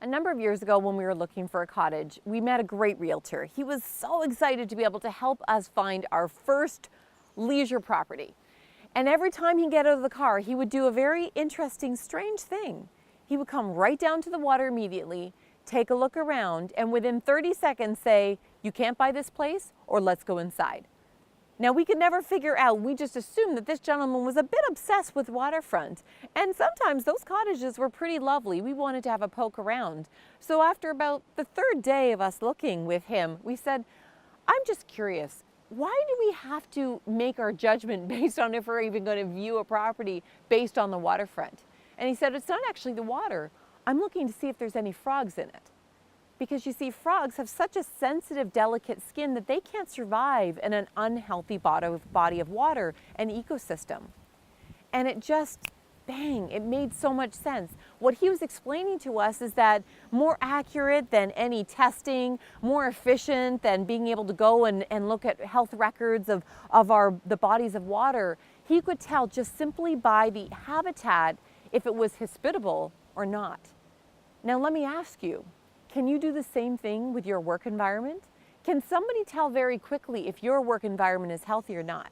A number of years ago when we were looking for a cottage, we met a great realtor. He was so excited to be able to help us find our first leisure property. And every time he'd get out of the car, he would do a very interesting, strange thing. He would come right down to the water immediately, take a look around, and within 30 seconds say, "You can't buy this place," or "Let's go inside." Now, we could never figure out, we just assumed that this gentleman was a bit obsessed with waterfront. And sometimes those cottages were pretty lovely. We wanted to have a poke around. So after about the third day of us looking with him, we said, "I'm just curious, why do we have to make our judgment based on if we're even going to view a property based on the waterfront?" And he said, "It's not actually the water. I'm looking to see if there's any frogs in it." Because you see, frogs have such a sensitive, delicate skin that they can't survive in an unhealthy body of water and ecosystem. And it just, bang, it made so much sense. What he was explaining to us is that more accurate than any testing, more efficient than being able to go and look at health records of the bodies of water, he could tell just simply by the habitat if it was hospitable or not. Now let me ask you, can you do the same thing with your work environment? Can somebody tell very quickly if your work environment is healthy or not?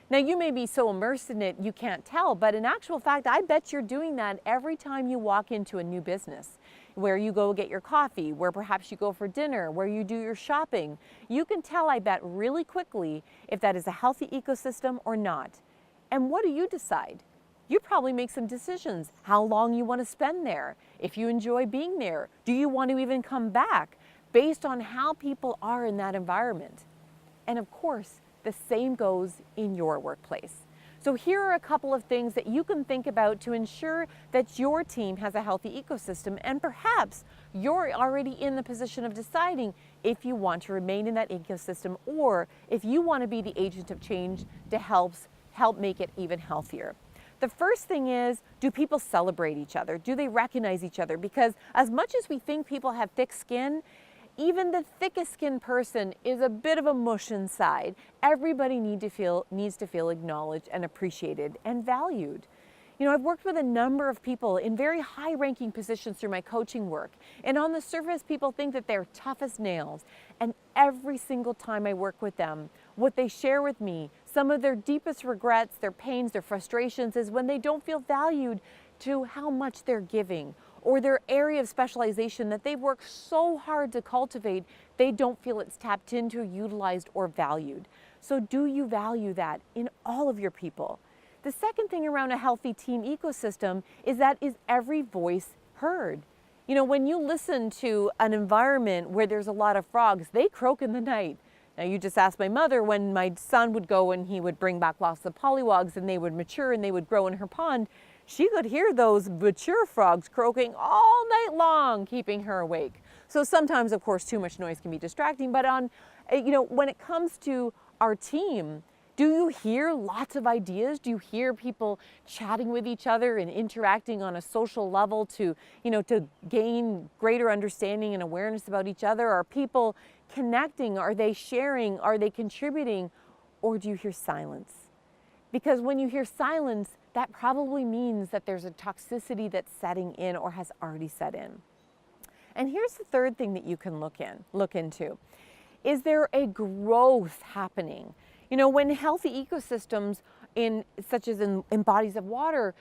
Now, you may be so immersed in it you can't tell, but in actual fact, I bet you're doing that every time you walk into a new business, where you go get your coffee, where perhaps you go for dinner, where you do your shopping. You can tell, I bet, really quickly if that is a healthy ecosystem or not. And what do you decide? You probably make some decisions, how long you want to spend there, if you enjoy being there, do you want to even come back, based on how people are in that environment. And of course, the same goes in your workplace. So here are a couple of things that you can think about to ensure that your team has a healthy ecosystem, and perhaps you're already in the position of deciding if you want to remain in that ecosystem or if you want to be the agent of change to help make it even healthier. The first thing is, do people celebrate each other? Do they recognize each other? Because as much as we think people have thick skin, even the thickest skinned person is a bit of a mush inside. Everybody needs to feel acknowledged and appreciated and valued. You know, I've worked with a number of people in very high-ranking positions through my coaching work. And on the surface, people think that they're tough as nails. And every single time I work with them, what they share with me, some of their deepest regrets, their pains, their frustrations, is when they don't feel valued to how much they're giving, or their area of specialization that they've worked so hard to cultivate, they don't feel it's tapped into, utilized, or valued. So do you value that in all of your people? The second thing around a healthy team ecosystem is every voice heard? You know, when you listen to an environment where there's a lot of frogs, they croak in the night. Now, you just asked my mother when my son would go and he would bring back lots of pollywogs and they would mature and they would grow in her pond. She could hear those mature frogs croaking all night long, keeping her awake. So sometimes, of course, too much noise can be distracting, but when it comes to our team, do you hear lots of ideas? Do you hear people chatting with each other and interacting on a social level to gain greater understanding and awareness about each other? Are people connecting? Are they sharing? Are they contributing? Or do you hear silence? Because when you hear silence, that probably means that there's a toxicity that's setting in or has already set in. And here's the third thing that you can look into. Is there a growth happening? You know, when healthy ecosystems such as in bodies of water,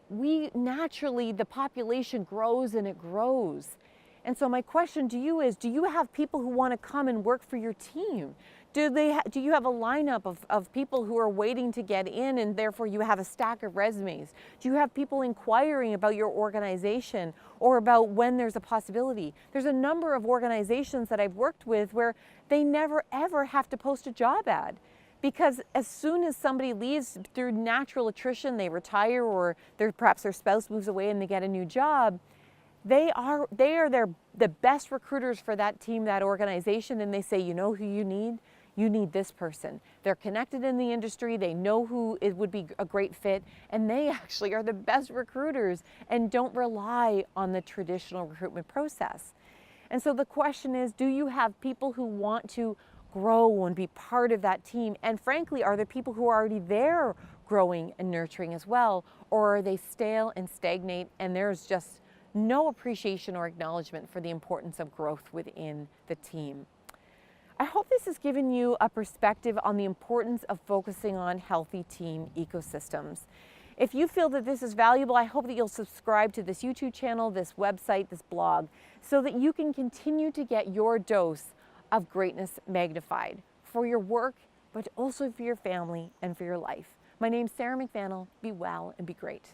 the population grows and it grows. And so my question to you is, do you have people who want to come and work for your team? Do you have a lineup of people who are waiting to get in and therefore you have a stack of resumes? Do you have people inquiring about your organization or about when there's a possibility? There's a number of organizations that I've worked with where they never ever have to post a job ad. Because as soon as somebody leaves through natural attrition, they retire or perhaps their spouse moves away and they get a new job, they are the best recruiters for that team, that organization, and they say, you know who you need? You need this person. They're connected in the industry, they know who it would be a great fit, and they actually are the best recruiters and don't rely on the traditional recruitment process. And so the question is, do you have people who want to grow and be part of that team? And frankly, are there people who are already there growing and nurturing as well? Or are they stale and stagnate and there's just no appreciation or acknowledgement for the importance of growth within the team. I hope this has given you a perspective on the importance of focusing on healthy team ecosystems. If you feel that this is valuable, I hope that you'll subscribe to this YouTube channel, this website, this blog, so that you can continue to get your dose of greatness magnified for your work, but also for your family and for your life. My name's Sarah McVanel. Be well and be great.